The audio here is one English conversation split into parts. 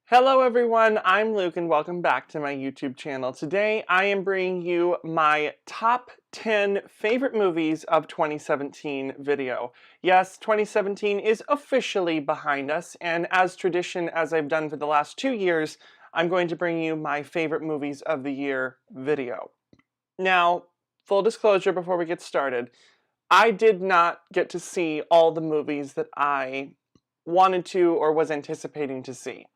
Hello everyone, I'm Luke and welcome back to my YouTube channel. Today I am bringing you my top 10 favorite movies of 2017 video. Yes, 2017 is officially behind us, and as tradition as I've done for the last 2 years, I'm going to bring you my favorite movies of the year video. Now, full disclosure before we get started, I did not get to see all the movies that I wanted to or was anticipating to see.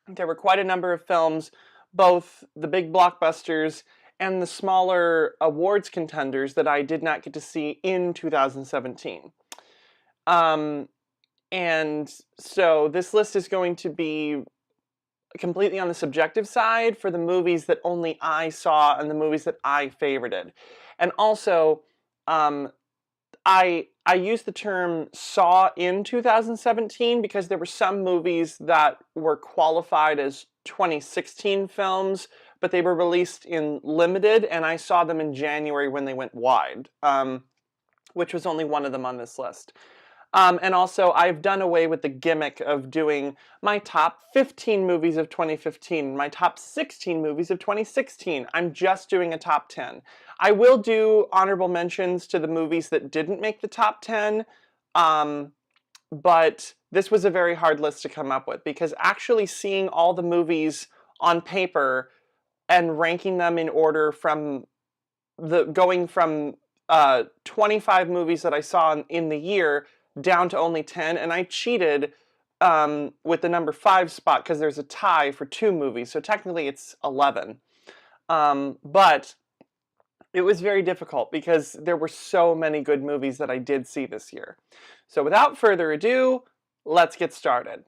There were quite a number of films, both the big blockbusters and the smaller awards contenders that I did not get to see in 2017. And so this list is going to be completely on the subjective side for the movies that only I saw and the movies that I favorited. And also, I use the term saw in 2017 because there were some movies that were qualified as 2016 films, but they were released in limited, and I saw them in January when they went wide, which was only one of them on this list. And also, I've done away with the gimmick of doing my top 15 movies of 2015, my top 16 movies of 2016. I'm just doing a top 10. I will do honorable mentions to the movies that didn't make the top 10, but this was a very hard list to come up with because actually seeing all the movies on paper and ranking them in order from going from 25 movies that I saw in the year down to only 10, and I cheated with the number 5 spot because there's a tie for 2 movies, so technically it's 11. But it was very difficult because there were so many good movies that I did see this year. So without further ado, let's get started.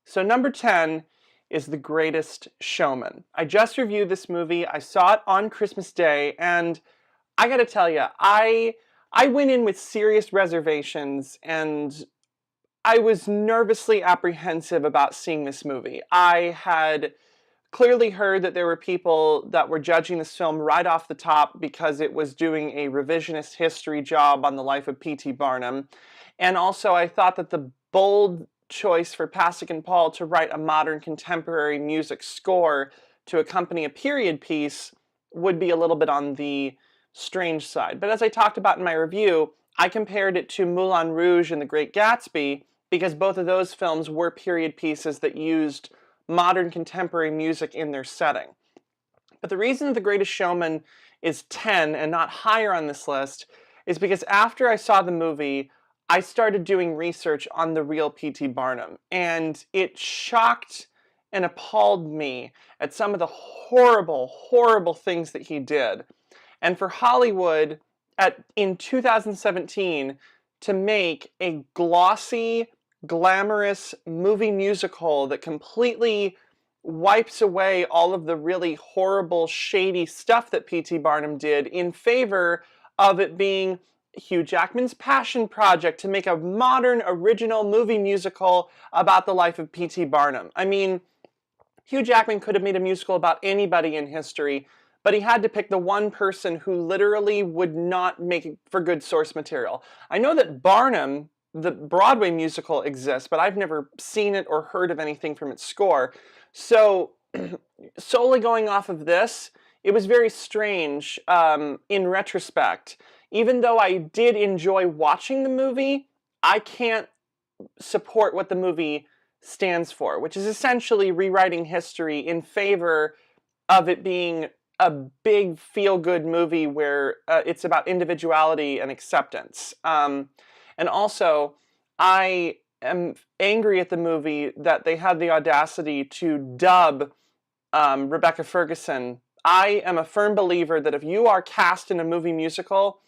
So number 10 is The Greatest Showman. I just reviewed this movie. I saw it on Christmas Day, and I gotta tell you, I went in with serious reservations, and I was nervously apprehensive about seeing this movie. I had clearly heard that there were people that were judging this film right off the top because it was doing a revisionist history job on the life of P.T. Barnum. And also I thought that the bold choice for Pasek and Paul to write a modern contemporary music score to accompany a period piece would be a little bit on the strange side. But as I talked about in my review, I compared it to Moulin Rouge and The Great Gatsby because both of those films were period pieces that used modern contemporary music in their setting. But the reason The Greatest Showman is 10 and not higher on this list is because after I saw the movie, I started doing research on the real P.T. Barnum, and it shocked and appalled me at some of the horrible, horrible things that he did. And for Hollywood in 2017 to make a glossy, glamorous movie musical that completely wipes away all of the really horrible, shady stuff that P.T. Barnum did in favor of it being Hugh Jackman's passion project to make a modern, original movie musical about the life of P.T. Barnum. I mean, Hugh Jackman could have made a musical about anybody in history, but he had to pick the one person who literally would not make it for good source material. I know that Barnum, the Broadway musical, exists, but I've never seen it or heard of anything from its score. So solely going off of this, it was very strange in retrospect. Even though I did enjoy watching the movie, I can't support what the movie stands for, which is essentially rewriting history in favor of it being a big feel-good movie where it's about individuality and acceptance. And also, I am angry at the movie that they had the audacity to dub Rebecca Ferguson. I am a firm believer that if you are cast in a movie musical,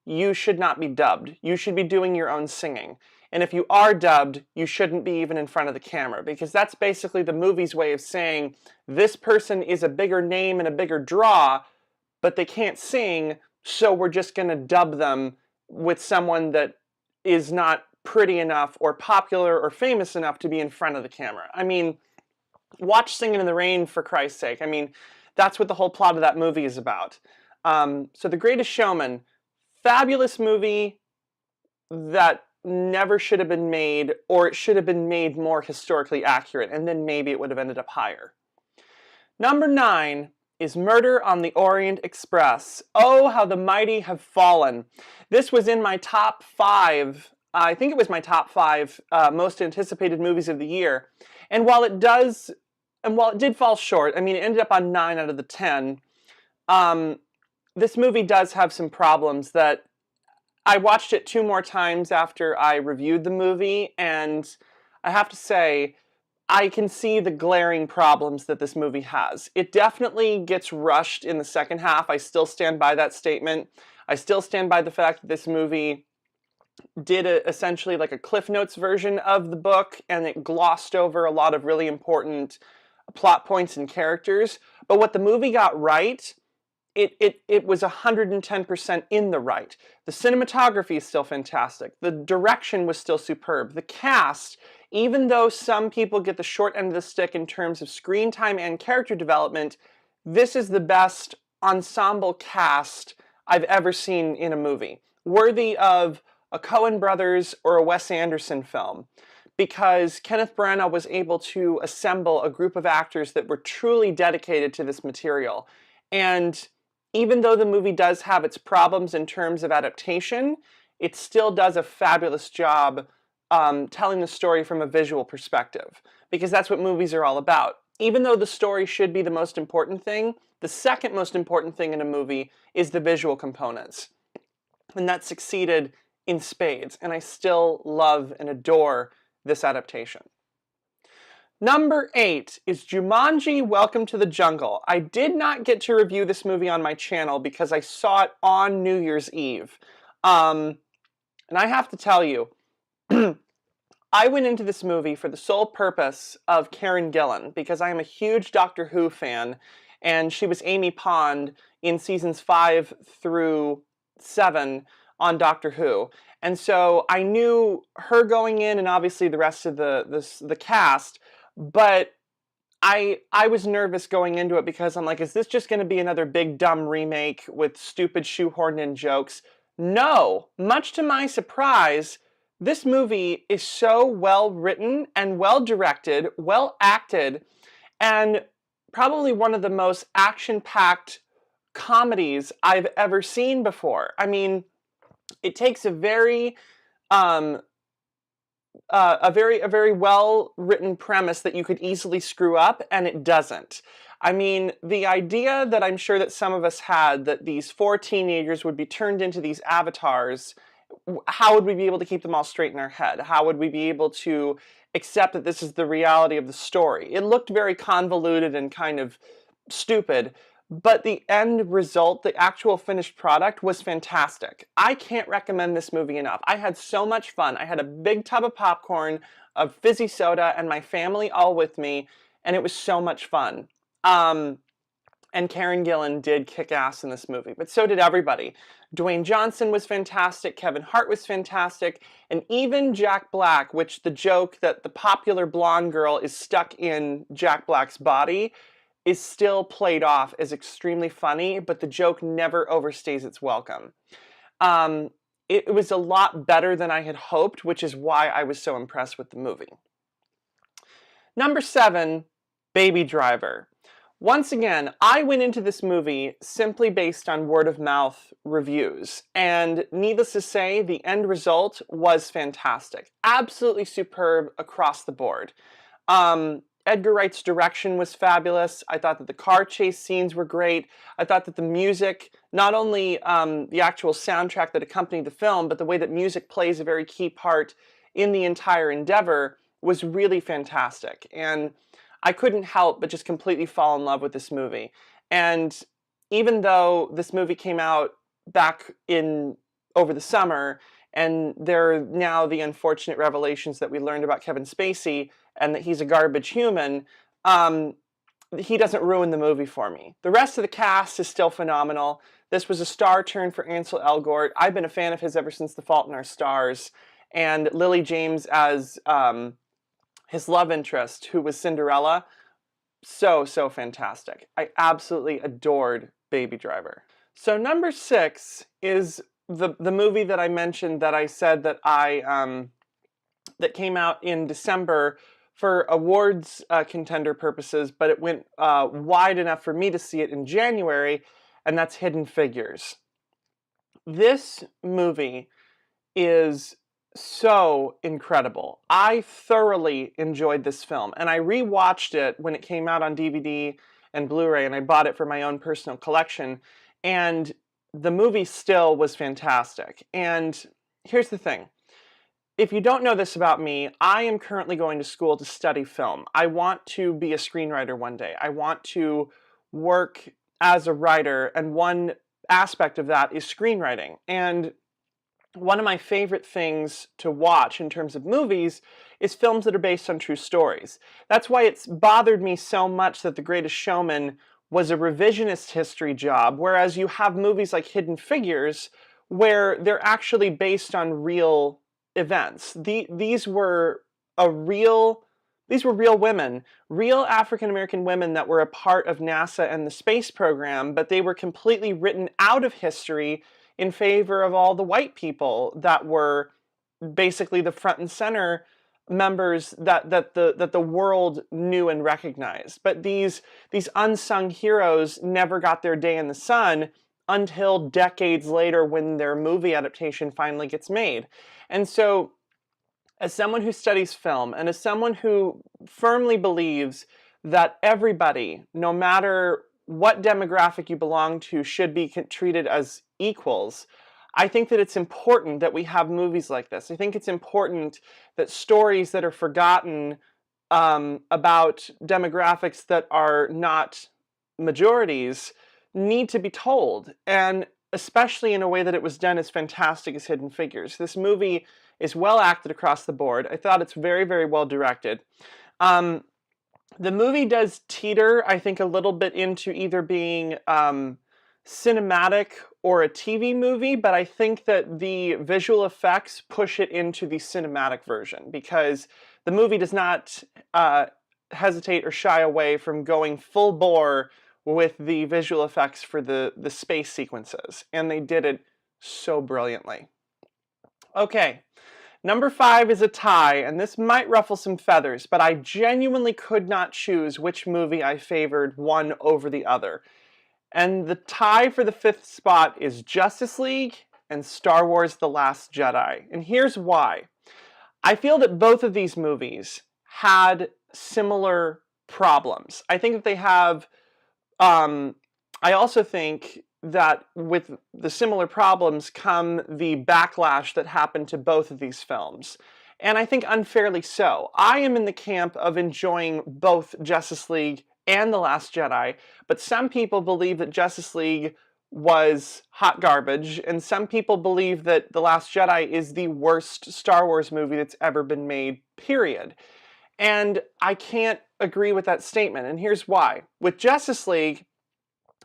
you should not be dubbed. You should be doing your own singing. And if you are dubbed, you shouldn't be even in front of the camera, because that's basically the movie's way of saying this person is a bigger name and a bigger draw, but they can't sing, so we're just going to dub them with someone that is not pretty enough or popular or famous enough to be in front of the camera. I mean, watch Singing in the Rain, for Christ's sake. I mean, that's what the whole plot of that movie is about. So The Greatest Showman, fabulous movie that never should have been made, or it should have been made more historically accurate, and then maybe it would have ended up higher. Number 9 is Murder on the Orient Express. Oh, how the mighty have fallen. This was in my top 5, I think it was my top 5 most anticipated movies of the year. And while it did fall short, I mean, it ended up on 9 out of the 10, this movie does have some problems that I watched it 2 more times after I reviewed the movie, and I have to say, I can see the glaring problems that this movie has. It definitely gets rushed in the second half. I still stand by that statement. I still stand by the fact that this movie did essentially like a Cliff Notes version of the book, and it glossed over a lot of really important plot points and characters. But what the movie got right, it was 110% in the right. The cinematography is still fantastic. The direction was still superb. The cast, even though some people get the short end of the stick in terms of screen time and character development, this is the best ensemble cast I've ever seen in a movie. Worthy of a Coen Brothers or a Wes Anderson film, because Kenneth Branagh was able to assemble a group of actors that were truly dedicated to this material. And even though the movie does have its problems in terms of adaptation, it still does a fabulous job telling the story from a visual perspective, because that's what movies are all about. Even though the story should be the most important thing, the second most important thing in a movie is the visual components. And that succeeded in spades, and I still love and adore this adaptation. Number 8 is Jumanji: Welcome to the Jungle. I did not get to review this movie on my channel because I saw it on New Year's Eve. And I have to tell you, I went into this movie for the sole purpose of Karen Gillan, because I am a huge Doctor Who fan, and she was Amy Pond in seasons 5 through 7 on Doctor Who. And so I knew her going in, and obviously the rest of the cast, but I was nervous going into it because I'm like, is this just going to be another big dumb remake with stupid shoehorned in jokes? No, much to my surprise, this movie is so well written and well directed, well acted, and probably one of the most action-packed comedies I've ever seen before. I mean, it takes a very well written premise that you could easily screw up, and it doesn't. I mean, the idea that I'm sure that some of us had, that these 4 teenagers would be turned into these avatars, how would we be able to keep them all straight in our head? How would we be able to accept that this is the reality of the story? It looked very convoluted and kind of stupid, but the end result, the actual finished product, was fantastic. I can't recommend this movie enough. I had so much fun. I had a big tub of popcorn, of fizzy soda, and my family all with me, and it was so much fun. And Karen Gillan did kick ass in this movie, but so did everybody. Dwayne Johnson was fantastic, Kevin Hart was fantastic, and even Jack Black, which the joke that the popular blonde girl is stuck in Jack Black's body is still played off as extremely funny, but the joke never overstays its welcome. It was a lot better than I had hoped, which is why I was so impressed with the movie. Number 7, Baby Driver. Once again, I went into this movie simply based on word-of-mouth reviews, and needless to say, the end result was fantastic. Absolutely superb across the board. Edgar Wright's direction was fabulous. I thought that the car chase scenes were great. I thought that the music, not only the actual soundtrack that accompanied the film, but the way that music plays a very key part in the entire endeavor was really fantastic. And I couldn't help but just completely fall in love with this movie. And even though this movie came out back over the summer, and there are now the unfortunate revelations that we learned about Kevin Spacey and that he's a garbage human, he doesn't ruin the movie for me. The rest of the cast is still phenomenal. This was a star turn for Ansel Elgort. I've been a fan of his ever since The Fault in Our Stars. And Lily James as his love interest, who was Cinderella, so fantastic. I absolutely adored Baby Driver. So number 6 is the movie that I mentioned that I said that that came out in December for awards contender purposes, but it went wide enough for me to see it in January, and that's Hidden Figures. This movie is so incredible. I thoroughly enjoyed this film, and I rewatched it when it came out on DVD and Blu-ray, and I bought it for my own personal collection, and the movie still was fantastic. And here's the thing. If you don't know this about me, I am currently going to school to study film. I want to be a screenwriter one day. I want to work as a writer, and one aspect of that is screenwriting. And one of my favorite things to watch in terms of movies is films that are based on true stories. That's why it's bothered me so much that The Greatest Showman was a revisionist history job, whereas you have movies like Hidden Figures where they're actually based on real events. These were real women, real African American women that were a part of NASA and the space program, but they were completely written out of history in favor of all the white people that were basically the front and center members that the world knew and recognized. But these unsung heroes never got their day in the sun until decades later when their movie adaptation finally gets made. And so, as someone who studies film and as someone who firmly believes that everybody, no matter what demographic you belong to, should be treated as equals, I think that it's important that we have movies like this. I think it's important that stories that are forgotten about demographics that are not majorities need to be told, and especially in a way that it was done as fantastic as Hidden Figures. This movie is well acted across the board. I thought it's very, very well directed. The movie does teeter, I think, a little bit into either being cinematic or a TV movie, but I think that the visual effects push it into the cinematic version, because the movie does not hesitate or shy away from going full bore with the visual effects for the space sequences, and they did it so brilliantly. Okay, number 5 is a tie, and this might ruffle some feathers, but I genuinely could not choose which movie I favored one over the other. And the tie for the 5th spot is Justice League and Star Wars: The Last Jedi. And here's why. I feel that both of these movies had similar problems. I think that they have I also think that with the similar problems come the backlash that happened to both of these films. And I think unfairly so. I am in the camp of enjoying both Justice League and The Last Jedi, but some people believe that Justice League was hot garbage, and some people believe that The Last Jedi is the worst Star Wars movie that's ever been made, period. And I can't agree with that statement, and here's why. With Justice League,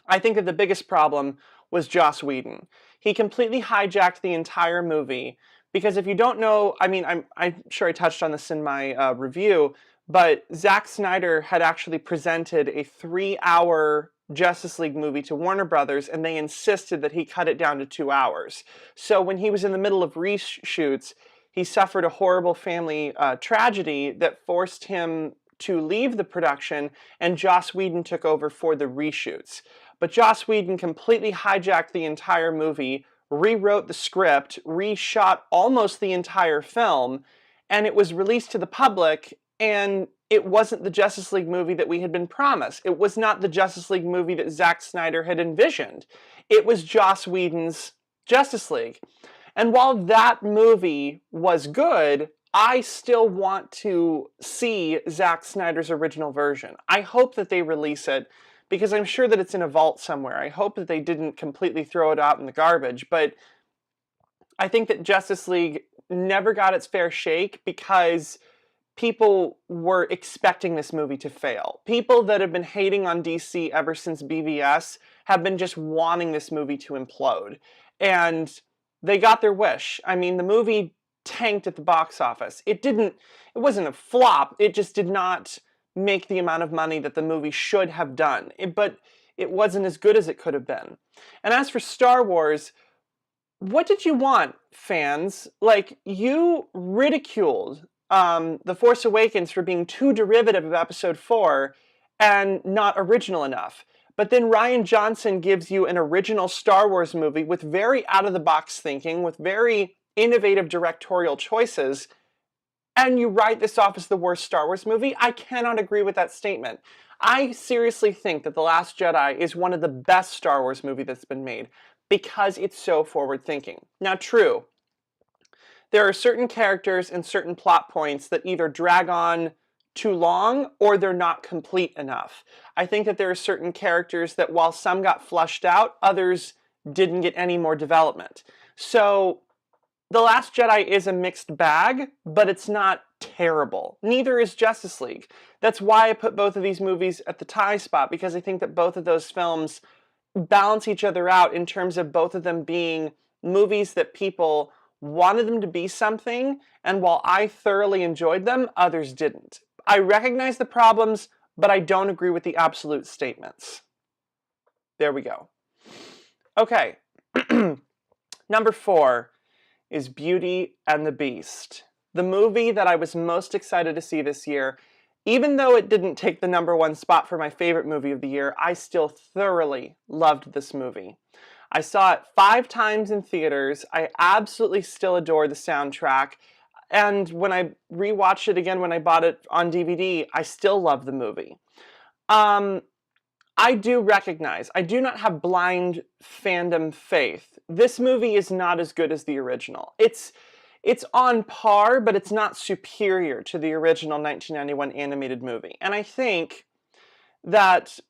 I think that the biggest problem was Joss Whedon. He completely hijacked the entire movie, because if you don't know, I mean, I'm sure I touched on this in my review, but Zack Snyder had actually presented a 3-hour Justice League movie to Warner Brothers, and they insisted that he cut it down to 2 hours. So when he was in the middle of reshoots, he suffered a horrible family tragedy that forced him to leave the production, and Joss Whedon took over for the reshoots. But Joss Whedon completely hijacked the entire movie, rewrote the script, reshot almost the entire film, and it was released to the public, and it wasn't the Justice League movie that we had been promised. It was not the Justice League movie that Zack Snyder had envisioned. It was Joss Whedon's Justice League. And while that movie was good, I still want to see Zack Snyder's original version. I hope that they release it, because I'm sure that it's in a vault somewhere. I hope that they didn't completely throw it out in the garbage, but I think that Justice League never got its fair shake because people were expecting this movie to fail. People that have been hating on DC ever since BVS have been just wanting this movie to implode. And they got their wish. I mean, the movie tanked at the box office. It wasn't a flop, it just did not make the amount of money that the movie should have done. But it wasn't as good as it could have been. And as for Star Wars, what did you want, fans? Like, you ridiculed The Force Awakens for being too derivative of Episode 4 and not original enough. But then Rian Johnson gives you an original Star Wars movie with very out-of-the-box thinking, with very innovative directorial choices, and you write this off as the worst Star Wars movie? I cannot agree with that statement. I seriously think that The Last Jedi is one of the best Star Wars movies that's been made because it's so forward-thinking. Now, true, there are certain characters and certain plot points that either drag on too long or they're not complete enough. I think that there are certain characters that while some got flushed out, others didn't get any more development. So The Last Jedi is a mixed bag, but it's not terrible. Neither is Justice League. That's why I put both of these movies at the tie spot, because I think that both of those films balance each other out in terms of both of them being movies that people wanted them to be something, and while I thoroughly enjoyed them, others didn't. I recognize the problems, but I don't agree with the absolute statements. There we go. Okay. Number 4 is Beauty and the Beast. The movie that I was most excited to see this year. Even though it didn't take the number 1 spot for my favorite movie of the year, I still thoroughly loved this movie. I saw it 5 times in theaters. I absolutely still adore the soundtrack. And when I rewatched it again when I bought it on DVD, I still love the movie. I do recognize, I do not have blind fandom faith. This movie is not as good as the original. It's on par, but it's not superior to the original 1991 animated movie. And I think that's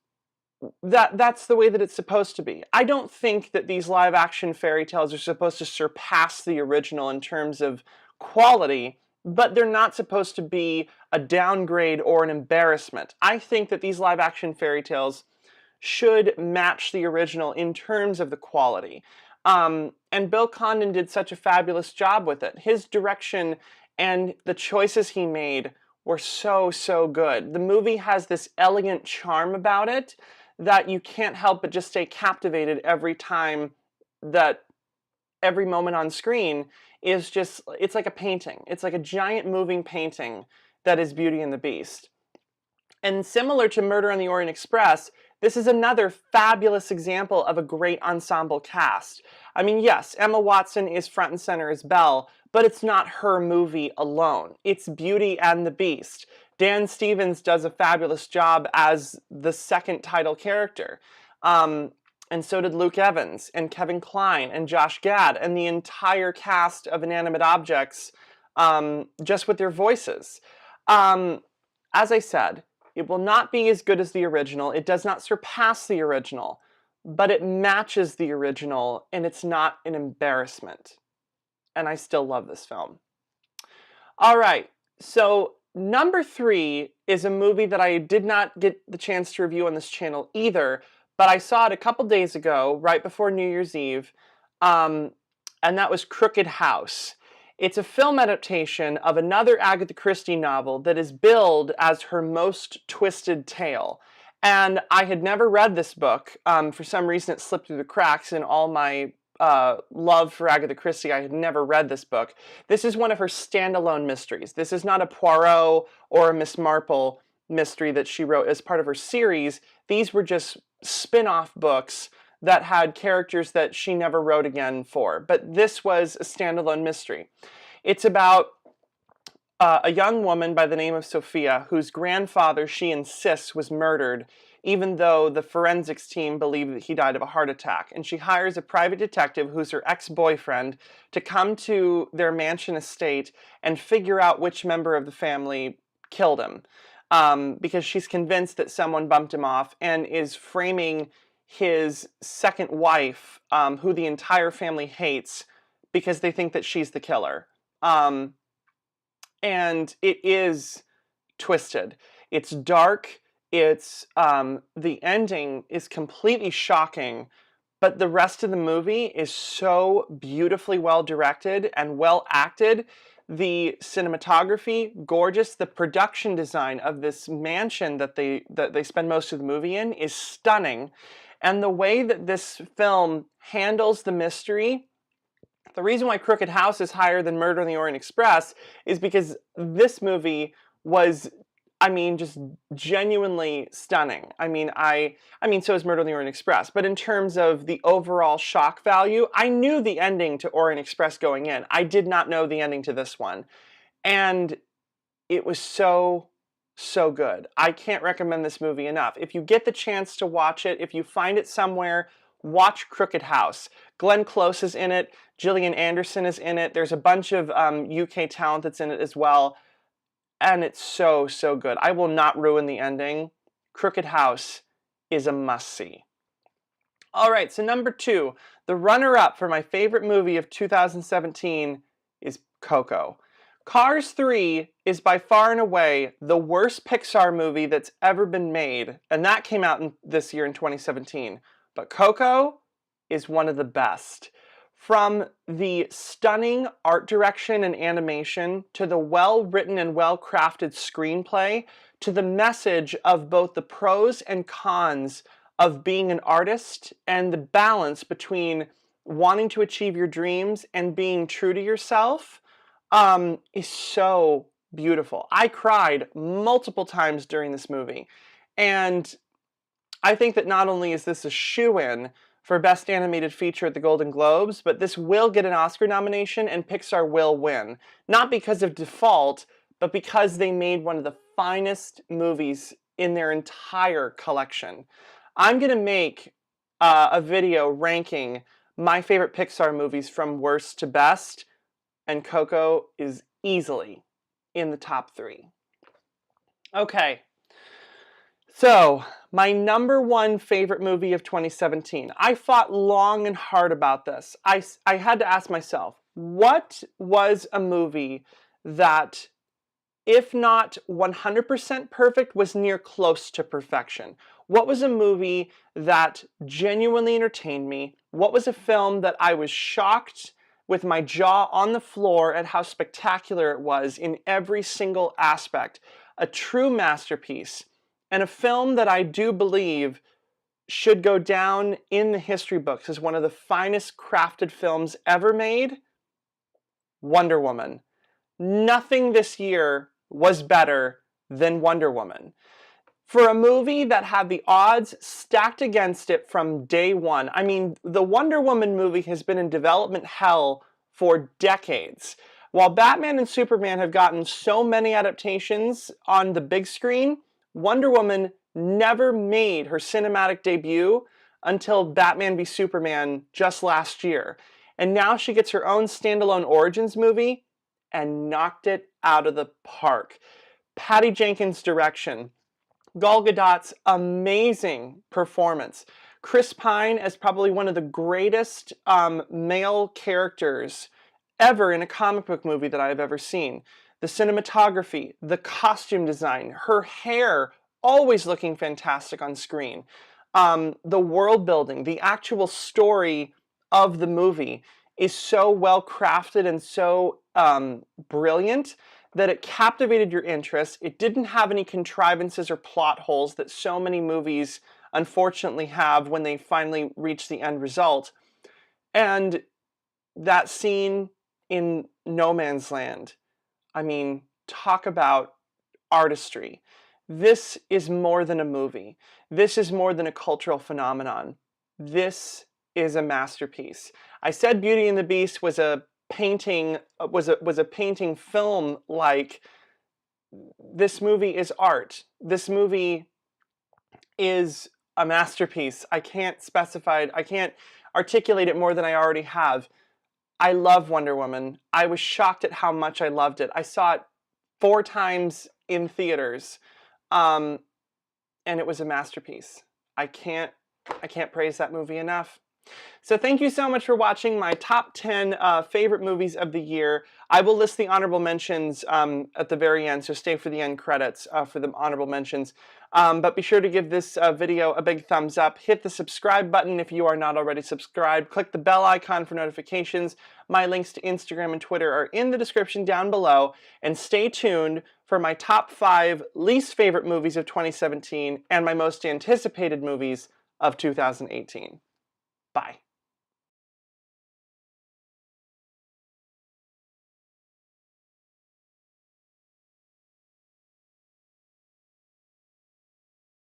the way that it's supposed to be. I don't think that these live-action fairy tales are supposed to surpass the original in terms of quality, but they're not supposed to be a downgrade or an embarrassment. I think that these live-action fairy tales should match the original in terms of the quality. And Bill Condon did such a fabulous job with it. His direction and the choices he made were so, so good. The movie has this elegant charm about it that you can't help but just stay captivated every time that every moment on screen is just, it's like a painting. It's like a giant moving painting that is Beauty and the Beast. And similar to Murder on the Orient Express, this is another fabulous example of a great ensemble cast. I mean, yes, Emma Watson is front and center as Belle, but it's not her movie alone. It's Beauty and the Beast. Dan Stevens does a fabulous job as the second title character. And so did Luke Evans, and Kevin Kline, and Josh Gad, and the entire cast of Inanimate Objects, just with their voices. As I said, it will not be as good as the original. It does not surpass the original, but it matches the original, and it's not an embarrassment. And I still love this film. All right, so number 3 is a movie that I did not get the chance to review on this channel either, but I saw it a couple days ago, right before New Year's Eve, and that was Crooked House. It's a film adaptation of another Agatha Christie novel that is billed as her most twisted tale. And I had never read this book. For some reason, it slipped through the cracks in all my love for Agatha Christie. I had never read this book. This is one of her standalone mysteries. This is not a Poirot or a Miss Marple mystery that she wrote as part of her series. These were just spin-off books that had characters that she never wrote again for. But this was a standalone mystery. It's about a young woman by the name of Sophia, whose grandfather, she insists, was murdered, even though the forensics team believed that he died of a heart attack. And she hires a private detective, who's her ex-boyfriend, to come to their mansion estate and figure out which member of the family killed him. Because she's convinced that someone bumped him off, and is framing his second wife, who the entire family hates, because they think that she's the killer. And it is twisted. It's dark. It's the ending is completely shocking, but the rest of the movie is so beautifully well directed and well acted. The cinematography, gorgeous. The production design of this mansion that they spend most of the movie in is stunning. And the way that this film handles the mystery The reason why Crooked House is higher than Murder on the Orient Express is because this movie was, I mean, just genuinely stunning. I mean, so is Murder on the Orient Express. But in terms of the overall shock value, I knew the ending to Orient Express going in. I did not know the ending to this one. And it was so, so good. I can't recommend this movie enough. If you get the chance to watch it, if you find it somewhere, watch Crooked House. Glenn Close is in it. Gillian Anderson is in it. There's a bunch of UK talent that's in it as well. And it's so, so good. I will not ruin the ending. Crooked House is a must-see. All right, so number 2, the runner-up for my favorite movie of 2017 is Coco. Cars 3 is by far and away the worst Pixar movie that's ever been made, and that came out this year in 2017. But Coco is one of the best. From the stunning art direction and animation, to the well-written and well-crafted screenplay, to the message of both the pros and cons of being an artist and the balance between wanting to achieve your dreams and being true to yourself, is so beautiful. I cried multiple times during this movie. And I think that not only is this a shoo-in for Best Animated Feature at the Golden Globes, but this will get an Oscar nomination and Pixar will win. Not because of default, but because they made one of the finest movies in their entire collection. I'm going to make a video ranking my favorite Pixar movies from worst to best, and Coco is easily in the top 3. Okay, so my number 1 favorite movie of 2017. I fought long and hard about this. I had to ask myself, what was a movie that, if not 100% perfect, was near close to perfection? What was a movie that genuinely entertained me? What was a film that I was shocked with my jaw on the floor at how spectacular it was in every single aspect? A true masterpiece, and a film that I do believe should go down in the history books as one of the finest crafted films ever made. Wonder Woman. Nothing this year was better than Wonder Woman. For a movie that had the odds stacked against it from day one, I mean, the Wonder Woman movie has been in development hell for decades. While Batman and Superman have gotten so many adaptations on the big screen, Wonder Woman never made her cinematic debut until Batman v Superman just last year. And now she gets her own standalone Origins movie and knocked it out of the park. Patty Jenkins' direction, Gal Gadot's amazing performance, Chris Pine as probably one of the greatest male characters ever in a comic book movie that I've ever seen. The cinematography, the costume design, her hair always looking fantastic on screen. The world building, the actual story of the movie is so well crafted and so brilliant that it captivated your interest. It didn't have any contrivances or plot holes that so many movies unfortunately have when they finally reach the end result. And that scene in No Man's Land, I mean, talk about artistry. This is more than a movie. This is more than a cultural phenomenon. This is a masterpiece. I said Beauty and the Beast was a painting, was a painting film like. This movie is art. This movie is a masterpiece. I can't articulate it more than I already have. I love Wonder Woman. I was shocked at how much I loved it. I saw it 4 times in theaters, and it was a masterpiece. I can't praise that movie enough. So thank you so much for watching my top 10 favorite movies of the year. I will list the honorable mentions at the very end, so stay for the end credits for the honorable mentions. But be sure to give this video a big thumbs up. Hit the subscribe button if you are not already subscribed. Click the bell icon for notifications. My links to Instagram and Twitter are in the description down below. And stay tuned for my top 5 least favorite movies of 2017 and my most anticipated movies of 2018. Bye.